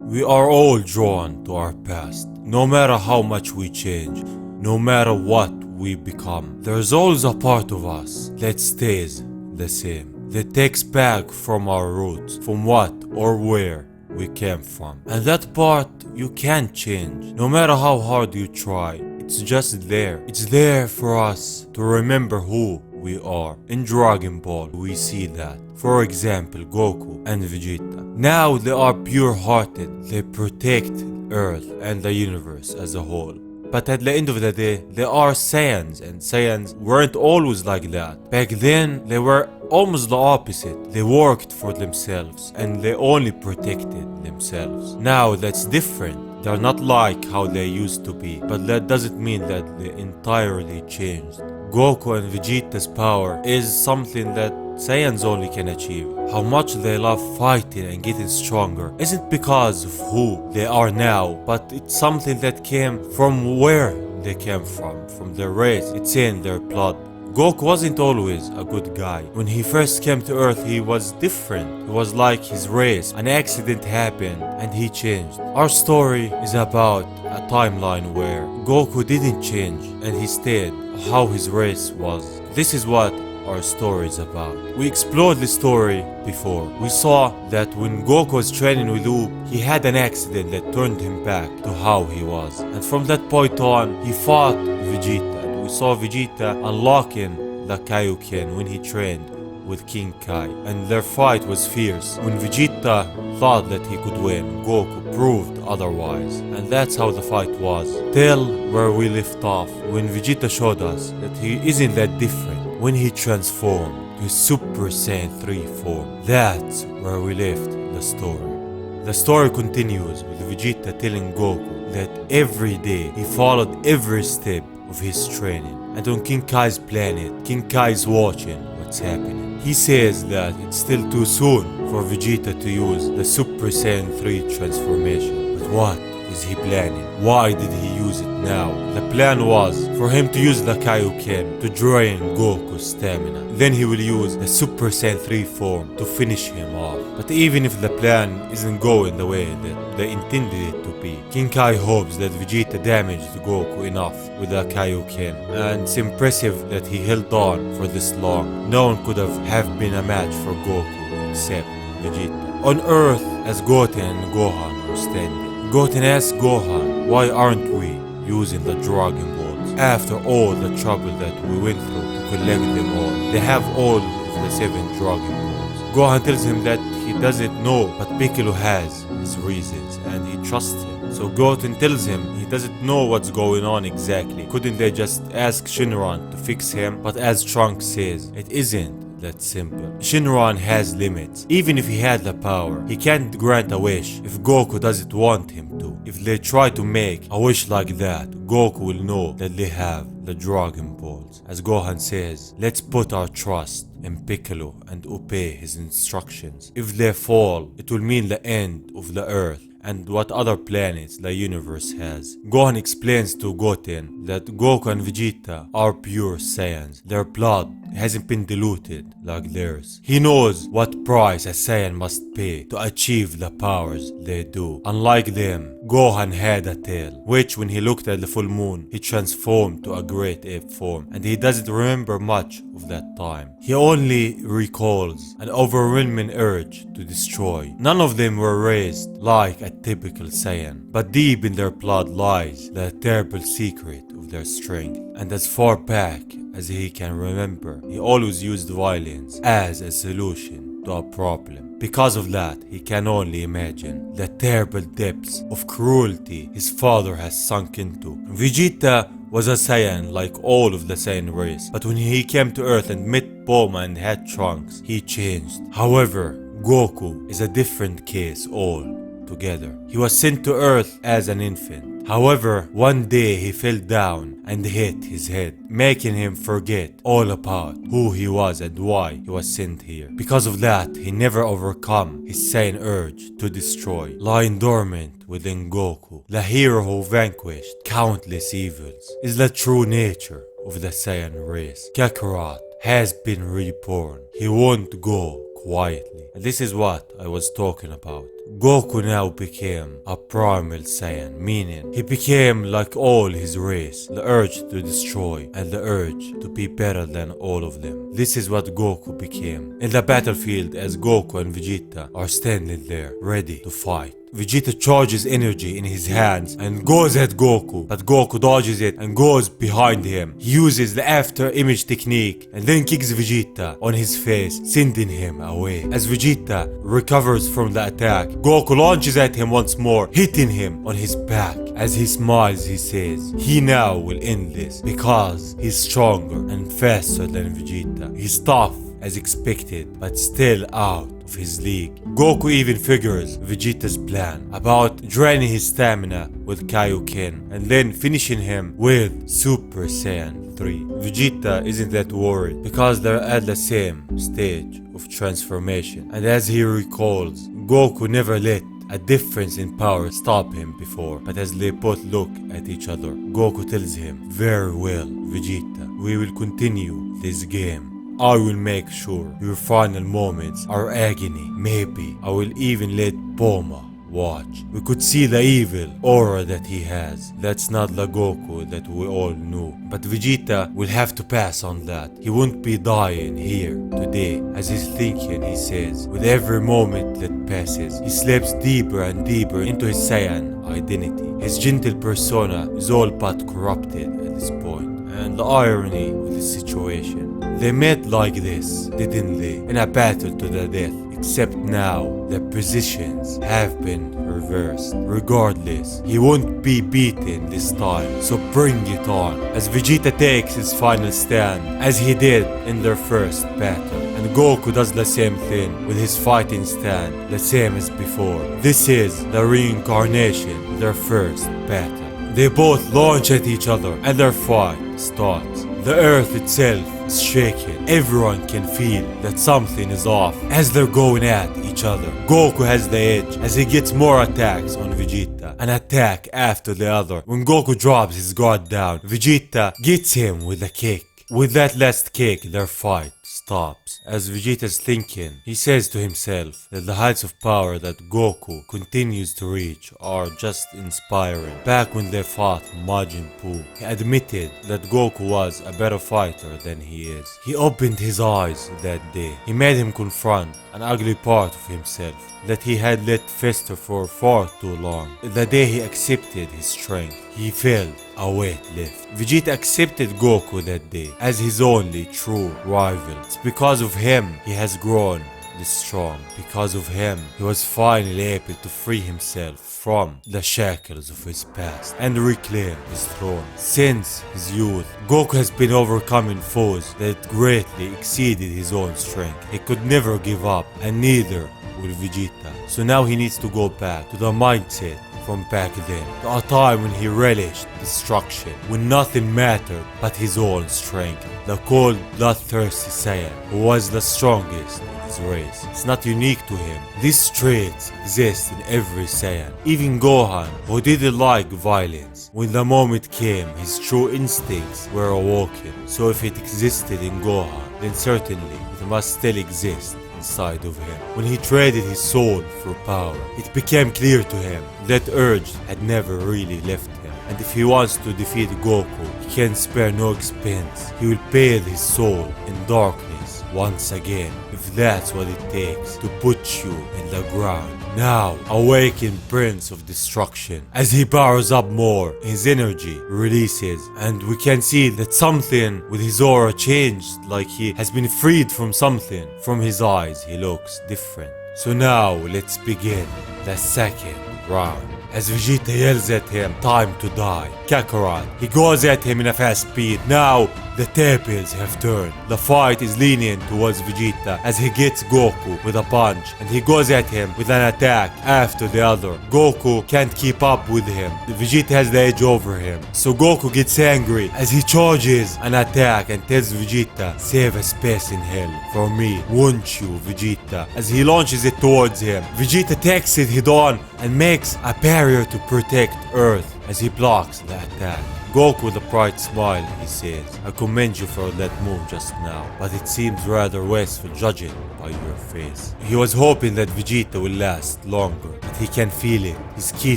We are all drawn to our past. No matter how much we change, no matter what we become, there's always a part of us that stays the same, that takes back from our roots, from what or where we came from. And that part you can't change, no matter how hard you try. It's just there. It's there for us to remember who we are. In Dragon Ball, we see that. For example, Goku and Vegeta. Now they are pure-hearted. They protect Earth and the universe as a whole. But at the end of the day, they are Saiyans, and Saiyans weren't always like that. Back then, they were almost the opposite. They worked for themselves, and they only protected themselves. Now that's different. They're not like how they used to be, but that doesn't mean that they entirely changed. Goku and Vegeta's power is something that Saiyans only can achieve. How much they love fighting and getting stronger isn't because of who they are now, but it's something that came from where they came from their race. It's in their blood. Goku wasn't always a good guy. When he first came to Earth, he was different. He was like his race. An accident happened and he changed. Our story is about a timeline where Goku didn't change and he stayed how his race was. This is what our story is about. We explored the story before. We saw that when Goku was training with Oob, he had an accident that turned him back to how he was. And from that point on, he fought Vegeta. We saw Vegeta unlocking the Kaioken when he trained with King Kai, and their fight was fierce. When Vegeta thought that he could win, Goku proved otherwise, and that's how the fight was. Till where we left off, when Vegeta showed us that he isn't that different when he transformed to his Super Saiyan 3 form. That's where we left the story. The story continues with Vegeta telling Goku that every day he followed every step of his training, and on King Kai's planet, King Kai is watching what's happening. He says that it's still too soon for Vegeta to use the Super Saiyan 3 transformation. But what is he planning? Why did he use it now? The plan was for him to use the Kaioken to drain Goku's stamina. Then he will use the Super Saiyan 3 form to finish him off. But even if the plan isn't going the way that they intended it to be, King Kai hopes that Vegeta damaged Goku enough with the Kaioken. And it's impressive that he held on for this long. No one could have been a match for Goku except Vegeta. On Earth, as Goten and Gohan are standing, Goten asks Gohan, why aren't we using the Dragon Balls? After all the trouble that we went through to collect them all, they have all of the 7 Dragon Balls. Gohan tells him that he doesn't know, but Piccolo has his reasons and he trusts him. So Goten tells him he doesn't know what's going on exactly. Couldn't they just ask Shinron to fix him? But as Trunks says, it isn't that simple. Shinron has limits. Even if he had the power, he can't grant a wish if Goku doesn't want him to. If they try to make a wish like that, Goku will know that they have the Dragon Balls. As Gohan says, let's put our trust in Piccolo and obey his instructions. If they fall, it will mean the end of the Earth and what other planets the universe has. Gohan explains to Goten that Goku and Vegeta are pure Saiyans. Their blood hasn't been diluted like theirs. He knows what price a Saiyan must pay to achieve the powers they do. Unlike them, Gohan had a tail, which when he looked at the full moon, he transformed to a great ape form, and he doesn't remember much of that time. He only recalls an overwhelming urge to destroy. None of them were raised like a typical Saiyan, but deep in their blood lies the terrible secret of their strength. And as far back as he can remember, he always used violence as a solution to a problem. Because of that, he can only imagine the terrible depths of cruelty his father has sunk into. Vegeta was a Saiyan like all of the Saiyan race, but when he came to Earth and met Bulma and had Trunks, he changed. However, Goku is a different case altogether. He was sent to Earth as an infant. However, one day he fell down and hit his head, making him forget all about who he was and why he was sent here. Because of that, he never overcome his Saiyan urge to destroy. Lying dormant within Goku, the hero who vanquished countless evils, is the true nature of the Saiyan race. Kakarot has been reborn. He won't go quietly. And this is what I was talking about. Goku now became a Primal Saiyan, meaning he became like all his race, the urge to destroy and the urge to be better than all of them. This is what Goku became. In the battlefield as Goku and Vegeta are standing there, ready to fight. Vegeta charges energy in his hands and goes at Goku, but Goku dodges it and goes behind him. He uses the after image technique and then kicks Vegeta on his face, sending him away. As Vegeta recovers from the attack, Goku launches at him once more, hitting him on his back. As he smiles, he says he now will end this because he's stronger and faster than Vegeta. He's tough as expected, but still out of his league. Goku even figures Vegeta's plan about draining his stamina with Kaioken and then finishing him with Super Saiyan 3. Vegeta isn't that worried because they're at the same stage of transformation, and as he recalls, Goku never let a difference in power stop him before, but as they both look at each other, Goku tells him, "Very well, Vegeta, we will continue this game. I will make sure your final moments are agony. Maybe I will even let Bulma watch." We could see the evil aura that he has. That's not the Goku that we all knew. But Vegeta will have to pass on that. He won't be dying here today. As he's thinking, he says, with every moment that passes, he slips deeper and deeper into his Saiyan identity. His gentle persona is all but corrupted at this point. And the irony of the situation. They met like this, didn't they? In a battle to the death. Except now, the positions have been reversed. Regardless, he won't be beaten this time, so bring it on. As Vegeta takes his final stand, as he did in their first battle. And Goku does the same thing with his fighting stand, the same as before. This is the reincarnation of their first battle. They both launch at each other and their fight starts. The earth itself is shaking. Everyone can feel that something is off as they're going at each other. Goku has the edge as he gets more attacks on Vegeta, an attack after the other. When Goku drops his guard down, Vegeta gets him with a kick. With that last kick, their fight stops. As Vegeta's thinking, he says to himself that the heights of power that Goku continues to reach are just inspiring. Back when they fought Majin Buu, he admitted that Goku was a better fighter than he is. He opened his eyes that day. He made him confront an ugly part of himself that he had let fester for far too long. The day he accepted his strength, he felt a weight lift. Vegeta accepted Goku that day as his only true rival. It's because of him he has grown this strong. Because of him, he was finally able to free himself from the shackles of his past and reclaim his throne. Since his youth, Goku has been overcoming foes that greatly exceeded his own strength. He could never give up, and neither will Vegeta. So now he needs to go back to the mindset from back then, to a time when he relished destruction, when nothing mattered but his own strength. The cold, bloodthirsty Saiyan, who was the strongest in his race. It's not unique to him. These traits exist in every Saiyan. Even Gohan, who didn't like violence. When the moment came, his true instincts were awoken. So if it existed in Gohan, then certainly it must still exist inside of him. When he traded his soul for power, it became clear to him that urge had never really left him. And if he wants to defeat Goku, he can spare no expense. He will bathe his soul in darkness once again, if that's what it takes to put you in the ground. Now, awaken Prince of Destruction. As he powers up more, his energy releases, and we can see that something with his aura changed, like he has been freed from something. From his eyes, he looks different. So now, let's begin the second round. As Vegeta yells at him, time to die. Kakarot, he goes at him in a fast speed. Now, the tables have turned. The fight is leaning towards Vegeta as he gets Goku with a punch, and he goes at him with an attack after the other. Goku can't keep up with him. Vegeta has the edge over him. So Goku gets angry as he charges an attack and tells Vegeta, save a space in hell for me, won't you, Vegeta? As he launches it towards him, Vegeta takes it head on and makes a barrier to protect Earth as he blocks the attack. Goku with a bright smile, he says, I commend you for that move just now, but it seems rather wasteful judging by your face. He was hoping that Vegeta will last longer, but he can feel it. His ki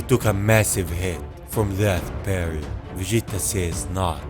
took a massive hit from that period. Vegeta says not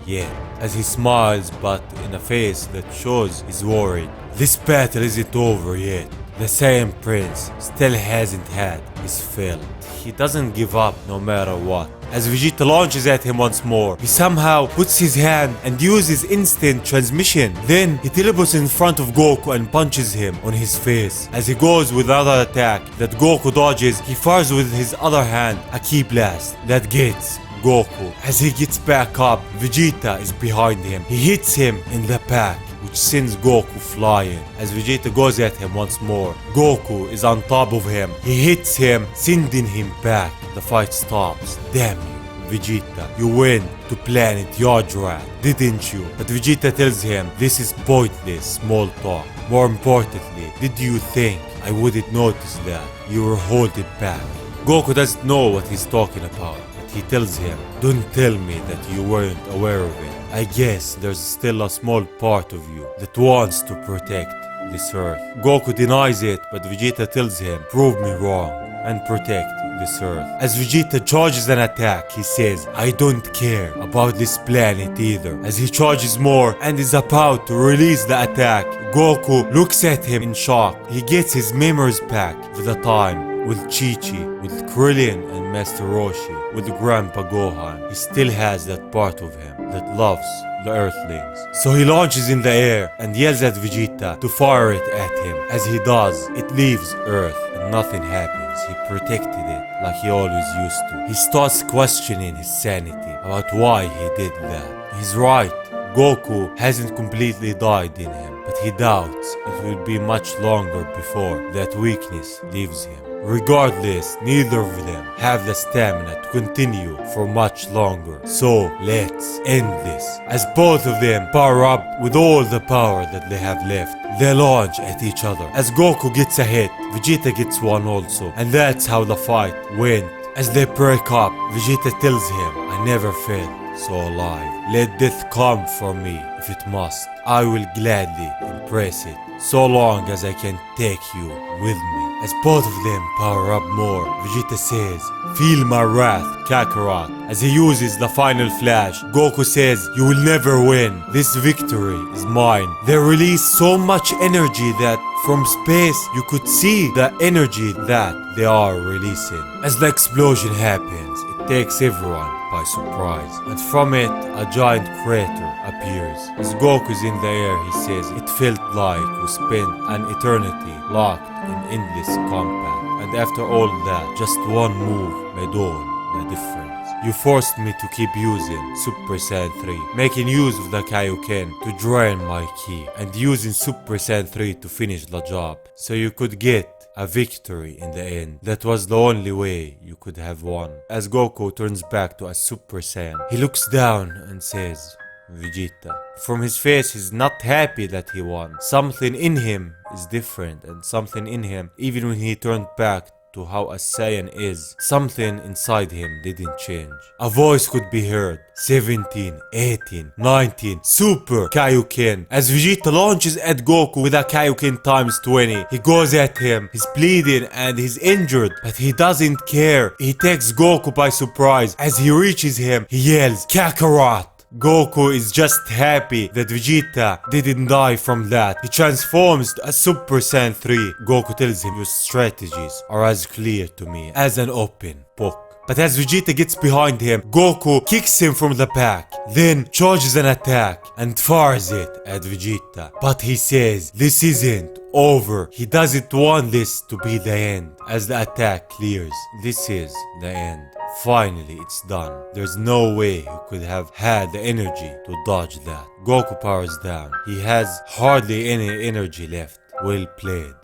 yet, as he smiles but in a face that shows he's worried. This battle isn't over yet. The Saiyan Prince still hasn't had his fill. He doesn't give up no matter what. As Vegeta launches at him once more, he somehow puts his hand and uses instant transmission. Then he teleports in front of Goku and punches him on his face. As he goes with another attack that Goku dodges, he fires with his other hand a ki blast that gets Goku. As he gets back up, Vegeta is behind him. He hits him in the back, which sends Goku flying. As Vegeta goes at him once more, Goku is on top of him. He hits him, sending him back. The fight stops. Damn you, Vegeta. You went to planet Yardrat, didn't you? But Vegeta tells him this is pointless small talk. More importantly, did you think I wouldn't notice that? You were holding back. Goku doesn't know what he's talking about. He tells him, don't tell me that you weren't aware of it. I guess there's still a small part of you that wants to protect this earth. Goku denies it, but Vegeta tells him, prove me wrong and protect this earth. As Vegeta charges an attack, he says, I don't care about this planet either. As he charges more and is about to release the attack, Goku looks at him in shock. He gets his memories back for the time with Chi-Chi, with Krillin and Master Roshi, with Grandpa Gohan. He still has that part of him that loves the Earthlings. So he launches in the air and yells at Vegeta to fire it at him. As he does, it leaves Earth and nothing happens. He protected it like he always used to. He starts questioning his sanity about why he did that. He's right. Goku hasn't completely died in him, but he doubts it will be much longer before that weakness leaves him. Regardless, neither of them have the stamina to continue for much longer. So let's end this. As both of them power up with all the power that they have left, they launch at each other. As Goku gets a hit, Vegeta gets one also. And that's how the fight went. As they break up, Vegeta tells him, I never felt so alive. Let death come for me if it must. I will gladly embrace it, so long as I can take you with me. As both of them power up more, Vegeta says, feel my wrath, Kakarot. As he uses the final flash, Goku says, you will never win. This victory is mine. They release so much energy that from space you could see the energy that they are releasing. As the explosion happens, it takes everyone by surprise, and from it a giant crater appears. As Goku is in the air, he says, it felt like we spent an eternity locked in endless combat, and after all that, just one move made all the difference. You forced me to keep using Super Saiyan 3, making use of the Kaioken to drain my ki, and using Super Saiyan 3 to finish the job, so you could get a victory in the end. That was the only way you could have won. As Goku turns back to a Super Saiyan, he looks down and says, Vegeta. From his face, he's not happy that he won. Something in him is different, and something in him, even when he turned back to how a Saiyan is, something inside him didn't change. A voice could be heard. 17, 18, 19, Super Kaioken. As Vegeta launches at Goku with a Kaioken times 20, he goes at him. He's bleeding and he's injured, but he doesn't care. He takes Goku by surprise. As he reaches him, he yells, Kakarot. Goku is just happy that Vegeta didn't die from that. He transforms to a Super Saiyan 3. Goku tells him, your strategies are as clear to me as an open book. But as Vegeta gets behind him, Goku kicks him from the back, then charges an attack and fires it at Vegeta. But he says this isn't over. He doesn't want this to be the end. As the attack clears, this is the end. Finally, it's done. There's no way he could have had the energy to dodge that. Goku powers down. He has hardly any energy left. Well played.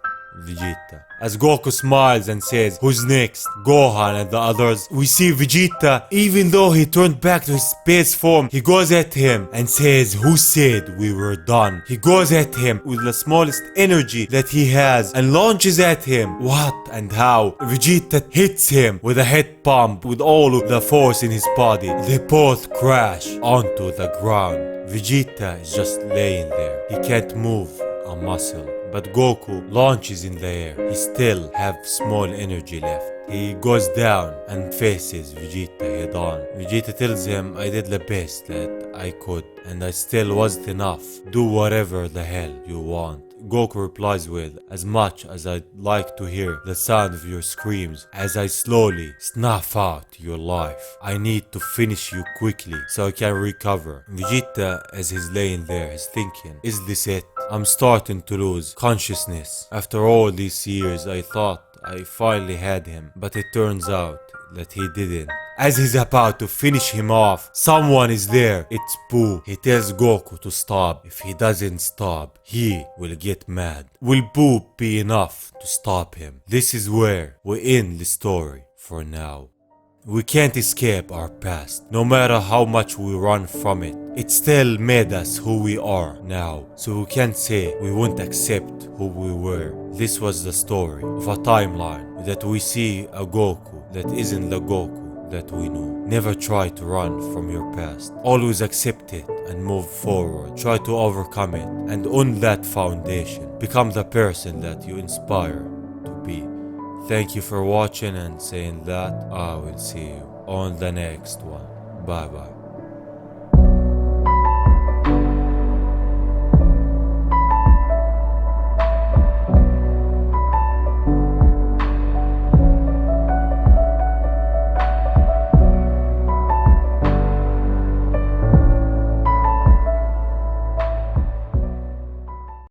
Vegeta. As Goku smiles and says, who's next? Gohan and the others. We see Vegeta, even though he turned back to his space form, he goes at him and says, who said we were done? He goes at him with the smallest energy that he has and launches at him. What and how? Vegeta hits him with a head pump with all of the force in his body. They both crash onto the ground. Vegeta is just laying there. He can't move a muscle. But Goku launches in the air. He still have small energy left. He goes down and faces Vegeta head on. Vegeta tells him, I did the best that I could and I still wasn't enough. Do whatever the hell you want. Goku replies with, as much as I'd like to hear the sound of your screams as I slowly snuff out your life, I need to finish you quickly so I can recover. Vegeta, as he's laying there, is thinking, is this it? I'm starting to lose consciousness. After all these years, I thought I finally had him, but it turns out that he didn't. As he's about to finish him off, someone is there. It's Boo. He tells Goku to stop. If he doesn't stop, he will get mad. Will Boo be enough to stop him? This is where we end the story for now. We can't escape our past. No matter how much we run from it, it still made us who we are now. So we can't say we won't accept who we were. This was the story of a timeline that we see a Goku that isn't the Goku that we know. Never try to run from your past. Always accept it and move forward. Try to overcome it, and on that foundation, become the person that you inspire to be. Thank you for watching, and saying that, I will see you on the next one. Bye bye.